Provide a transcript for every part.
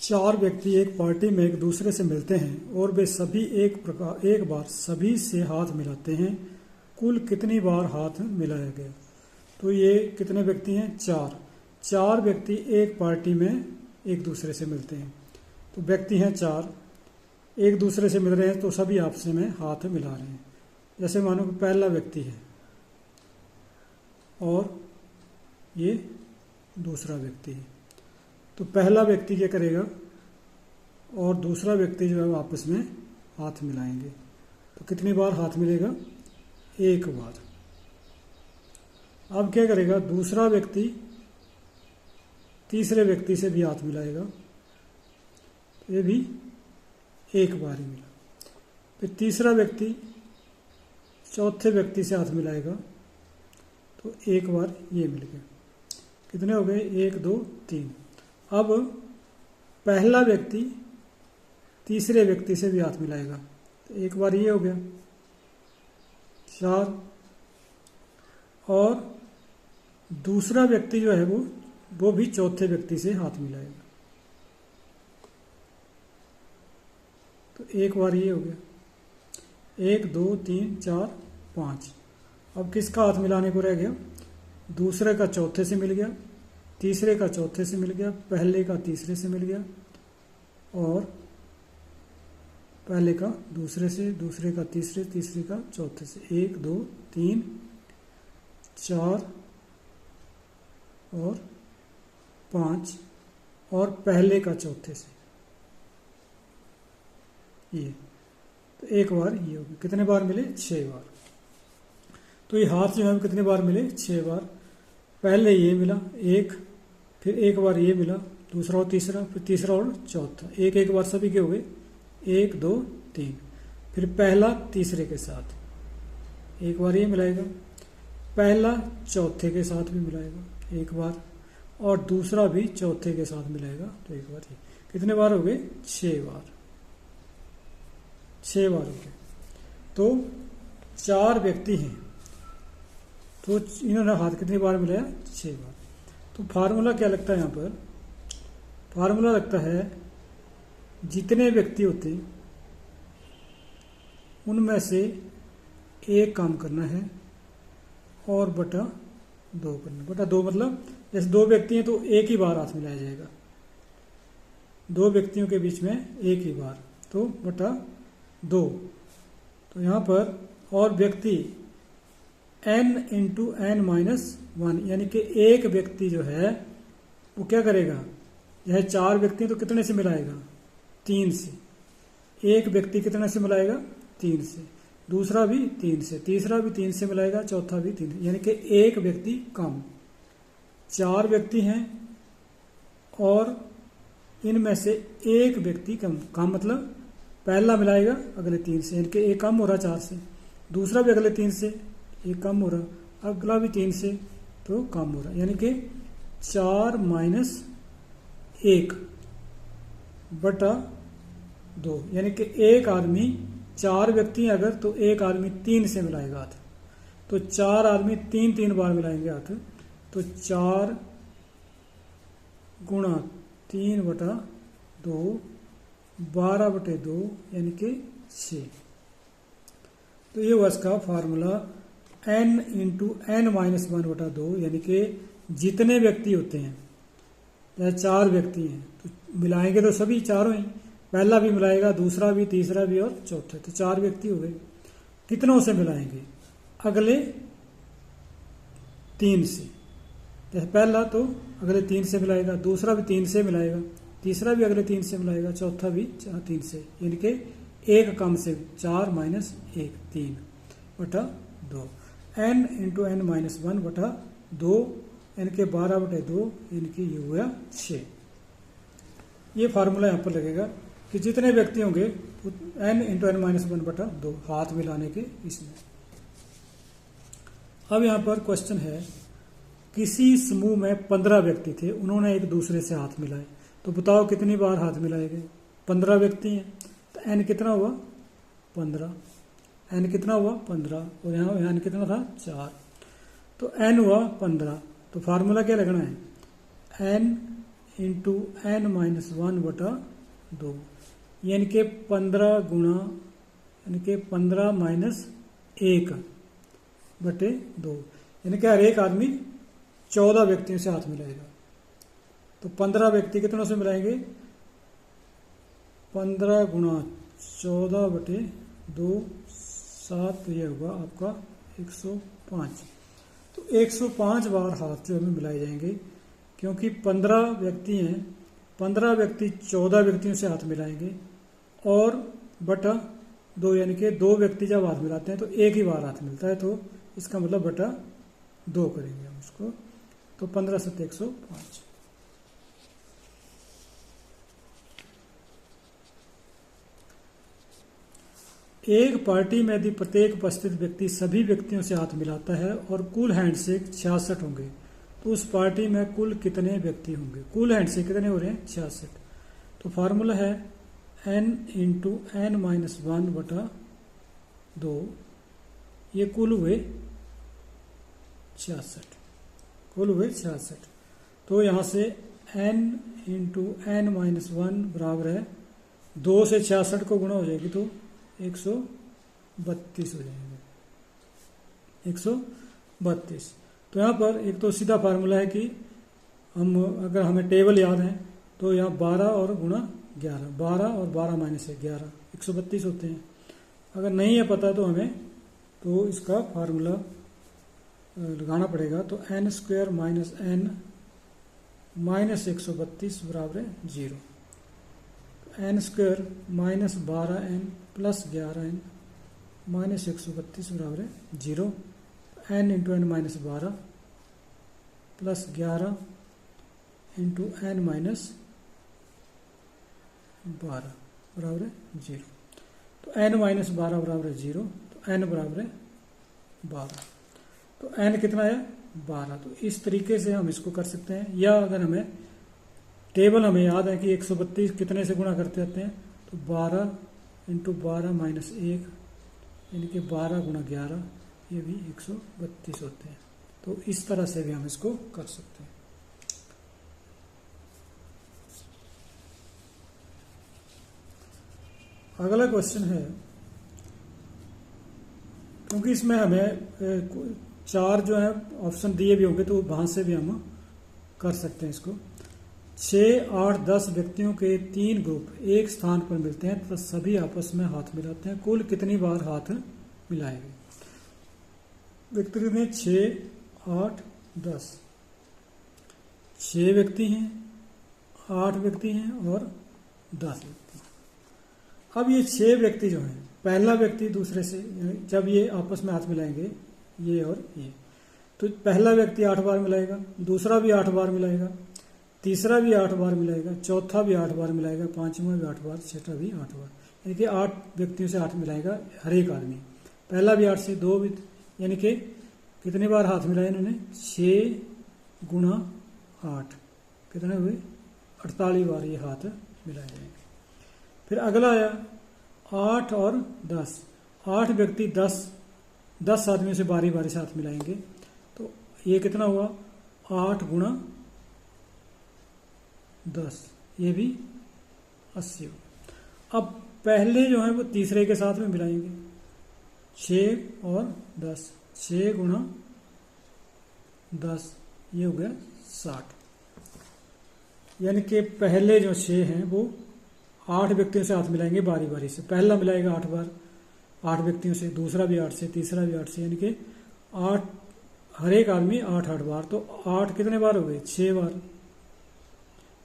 चार व्यक्ति एक पार्टी में एक दूसरे से मिलते हैं और वे सभी एक बार सभी से हाथ मिलाते हैं। कुल कितनी बार हाथ मिलाया गया? तो ये कितने व्यक्ति हैं? चार व्यक्ति एक पार्टी में एक दूसरे से मिलते हैं। तो व्यक्ति हैं चार, एक दूसरे से मिल रहे हैं तो सभी आपस में हाथ मिला रहे हैं। जैसे मानो कि पहला व्यक्ति है और ये दूसरा व्यक्ति है, तो पहला व्यक्ति क्या करेगा और दूसरा व्यक्ति जो है वो आपस में हाथ मिलाएंगे। तो कितनी बार हाथ मिलेगा? एक बार। अब क्या करेगा? दूसरा व्यक्ति तीसरे व्यक्ति से भी हाथ मिलाएगा, तो ये भी एक बार ही मिला। फिर तीसरा व्यक्ति चौथे व्यक्ति से हाथ मिलाएगा, तो एक बार ये मिल गया। कितने हो गए? 1 2 3। अब पहला व्यक्ति तीसरे व्यक्ति से भी हाथ मिलाएगा, तो एक बार ये हो गया 4। और दूसरा व्यक्ति जो है वो भी चौथे व्यक्ति से हाथ मिलाएगा, तो एक बार ये हो गया 1 2 3 4 5। अब किसका हाथ मिलाने को रह गया? दूसरे का चौथे से मिल गया, तीसरे का चौथे से मिल गया, पहले का तीसरे से मिल गया और पहले का दूसरे से, दूसरे का तीसरे, तीसरे का चौथे से। 1 2 3 4 और 5 और पहले का चौथे से ये, तो एक बार ये हो गया। कितने बार मिले? 6 बार। तो ये हाथ जो है कितने बार मिले? 6 बार। पहले ये मिला एक, फिर एक बार ये मिला, दूसरा और तीसरा, फिर तीसरा और चौथा। एक बार सभी के हो गए 1 2 3। फिर पहला तीसरे के साथ एक बार ये मिलाएगा, पहला चौथे के साथ भी मिलाएगा एक बार, और दूसरा भी चौथे के साथ मिलाएगा, तो एक बार ये। कितने बार हो गए? 6 बार। 6 बार हो गए। तो 4 व्यक्ति हैं, तो इन्होंने हाथ कितनी बार मिलाया? 6 बार। तो फार्मूला क्या लगता है यहाँ पर? फार्मूला लगता है जितने व्यक्ति होते हैं उनमें से एक काम करना है और बटा 2 करना। बटा 2 मतलब जैसे 2 व्यक्ति हैं तो एक ही बार हाथ मिलाया जाएगा, 2 व्यक्तियों के बीच में एक ही बार, तो बटा 2। तो यहाँ पर और व्यक्ति n इंटू n माइनस 1, यानी कि एक व्यक्ति जो है वो क्या करेगा? यह 4 व्यक्ति तो कितने से मिलाएगा? 3 से। एक व्यक्ति कितने से मिलाएगा? 3 से। दूसरा भी 3 से, तीसरा भी 3 से मिलाएगा, चौथा भी 3 से, यानी कि एक व्यक्ति कम। 4 व्यक्ति हैं और इनमें से एक व्यक्ति कम। कम मतलब पहला मिलाएगा अगले 3 से, यानी कि एक कम हो रहा 4 से, दूसरा भी अगले 3 से एक कम हो रहा, अगला भी 3 से तो कम हो रहा, यानी कि 4 माइनस 1 बटा 2, यानी कि एक आदमी 4 व्यक्ति अगर तो एक आदमी 3 से मिलाएगा हाथ, तो 4 आदमी 3 बार मिलाएंगे हाथ, तो 4 गुणा 3 बटा 2 12 बटे 2 यानी कि 6। तो ये हुआ इसका formula n into n minus 1 बटा 2, यानी कि जितने व्यक्ति होते हैं, चाहे 4 व्यक्ति हैं तो मिलाएंगे तो सभी चारों ही, पहला भी मिलाएगा, दूसरा भी, तीसरा भी और चौथा, तो 4 व्यक्ति हो गए। कितनों से मिलाएंगे? अगले 3 से। जैसे पहला तो अगले 3 से मिलाएगा, दूसरा भी 3 से मिलाएगा, तीसरा भी अगले 3 से मिलाएगा, चौथा भी 3 से, यानी कि एक कम से 4 माइनस 1 3 बटा 2। n इंटू n माइनस 1 बटा 2 यानी कि 12 बटे 2, यानी कि ये हुआ 6। ये फार्मूला यहाँ पर लगेगा कि जितने व्यक्ति होंगे n इंटू n माइनस 1 बटा 2 हाथ मिलाने के इसमें। अब यहाँ पर क्वेश्चन है, किसी समूह में 15 व्यक्ति थे, उन्होंने एक दूसरे से हाथ मिलाए, तो बताओ कितनी बार हाथ मिलाए गए? 15 व्यक्ति हैं तो n कितना हुआ? 15। n कितना हुआ? 15, और यहाँ n कितना था? 4, तो n हुआ 15। तो फार्मूला क्या लगना है? n इंटू एन माइनस 1/2, यानी कि 15 गुणा, यानी कि 15 माइनस 1/2, यानी कि हर एक आदमी 14 व्यक्तियों से हाथ मिलाएगा। तो 15 व्यक्ति कितनों से मिलाएंगे? 15 गुणा 14/2, 7, ये होगा आपका 105। तो 105 बार हाथ जो हमें मिलाए जाएंगे, क्योंकि 15 व्यक्ति हैं, 15 व्यक्ति 14 व्यक्तियों से हाथ मिलाएंगे और बटा 2, यानी कि 2 व्यक्ति जब हाथ मिलाते हैं तो एक ही बार हाथ मिलता है, तो इसका मतलब बटा 2 करेंगे हम उसको। तो 15 × 7 = 105। एक पार्टी में यदि प्रत्येक उपस्थित व्यक्ति सभी व्यक्तियों से हाथ मिलाता है और कुल हैंडशेक 66 होंगे, तो उस पार्टी में कुल कितने व्यक्ति होंगे? कुल हैंडशेक कितने हो रहे हैं? 66। तो फार्मूला है n इंटू एन माइनस 1/2, ये कुल हुए 66, कुल हुए 66। तो यहाँ से n इंटू एन माइनस 1 बराबर है 2 से 66 को गुणा हो जाएगी तो 132 हो जाएंगे, 132। तो यहाँ पर एक तो सीधा फार्मूला है कि हम, अगर हमें टेबल याद है तो यहाँ 12 और गुणा 11, 12 और 12 माइनस 11, 132 होते हैं। अगर नहीं है पता तो हमें तो इसका फार्मूला लगाना पड़ेगा। तो n² माइनस n माइनस 132 बराबर है 0। n² minus 12n plus 11n minus 132 बराबर है 0। n into n minus 12 plus 11 into n minus 12 बराबर है 0। तो n माइनस 12 बराबर है 0, तो n बराबर है 12। तो n कितना है? 12। तो इस तरीके से हम इसको कर सकते हैं। या अगर हमें टेबल हमें याद है कि 132 कितने से गुणा करते रहते हैं, तो 12 इंटू 12 माइनस 1, यानी कि 12 गुणा 11, ये भी 132 होते हैं। तो इस तरह से भी हम इसको कर सकते हैं। अगला क्वेश्चन है, क्योंकि इसमें हमें 4 जो है ऑप्शन दिए भी होंगे तो वहां से भी हम कर सकते हैं इसको। 6, 8, 10 व्यक्तियों के 3 ग्रुप एक स्थान पर मिलते हैं तो सभी आपस में हाथ मिलाते हैं, कुल कितनी बार हाथ मिलाएंगे? व्यक्ति में 6, 8, 10, 6 व्यक्ति हैं, 8 व्यक्ति हैं और 10 व्यक्ति। अब ये 6 व्यक्ति जो हैं, पहला व्यक्ति दूसरे से जब ये आपस में हाथ मिलाएंगे, ये और ये, तो पहला व्यक्ति 8 बार मिलाएगा, दूसरा भी 8 बार मिलाएगा, तीसरा भी 8 बार मिलाएगा, चौथा भी 8 बार मिलाएगा, पांचवा भी 8 बार, छठा भी 8 बार, यानी कि 8 व्यक्तियों से हाथ मिलाएगा हर एक आदमी। पहला भी 8 से, 2 भी, यानी कि कितनी बार हाथ मिलाए इन्होंने? 6 गुणा 8, कितने हुए? 48 बार ये हाथ मिलाए जाएंगे। फिर अगला आया 8 और 10, 8 व्यक्ति 10 आदमियों से बारी बारी से हाथ मिलाएंगे, तो ये कितना हुआ? 8 गुणा 10, ये भी 80 हो। अब पहले जो है वो तीसरे के साथ में मिलाएंगे, 6 और 10, 6 गुणा 10, ये हो गया 60, यानी कि पहले जो 6 हैं वो 8 व्यक्तियों से हाथ मिलाएंगे बारी बारी से। पहला मिलाएगा 8 बार 8 व्यक्तियों से, दूसरा भी 8 से, तीसरा भी 8 से, यानी कि 8, हर एक आदमी 8 बार। तो 8 कितने बार हो गए? 6 बार।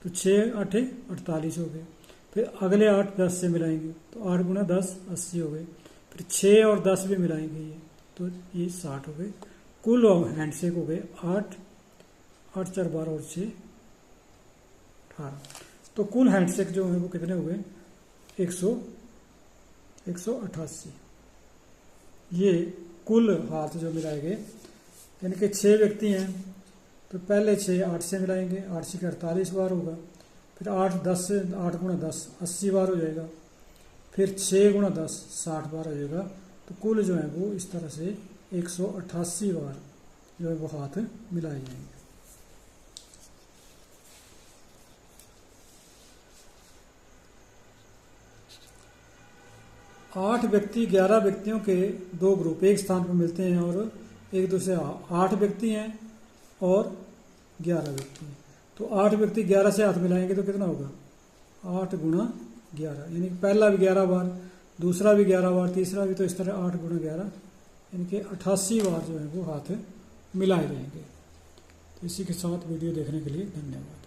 तो 6 8 48 हो गए। फिर अगले 8 10 से मिलाएंगे, तो 8 गुणा 10 80 हो गए। फिर 6 और 10 भी मिलाएंगे, ये तो ये 60 हो गए। कुल हैंडशेक हो गए 8 8 4 12 और 6 18। तो कुल हैंडशेक जो है वो कितने हो गए? 188। ये कुल हाथ जो मिलाए गए, यानी कि 6 व्यक्ति हैं तो पहले 6 8 से मिलाएंगे, 8 से 48 बार होगा। फिर 8 10 से, 8 गुणा 10 80 बार हो जाएगा। फिर 6 गुणा 10 60 बार हो जाएगा। तो कुल जो है वो इस तरह से 188 बार जो है वो हाथ मिलाए जाएंगे। 8 व्यक्ति 11 व्यक्तियों के दो ग्रुप एक स्थान पर मिलते हैं और एक दूसरे 8 व्यक्ति हैं और 11 व्यक्ति हैं। तो 8 व्यक्ति 11 से हाथ मिलाएंगे तो कितना होगा 8 गुणा 11, यानी कि पहला भी 11 बार, दूसरा भी 11 बार, तीसरा भी, तो इस तरह 8 गुणा 11 यानी कि 88 बार जो है वो हाथ मिलाए जाएंगे। तो इसी के साथ वीडियो देखने के लिए धन्यवाद।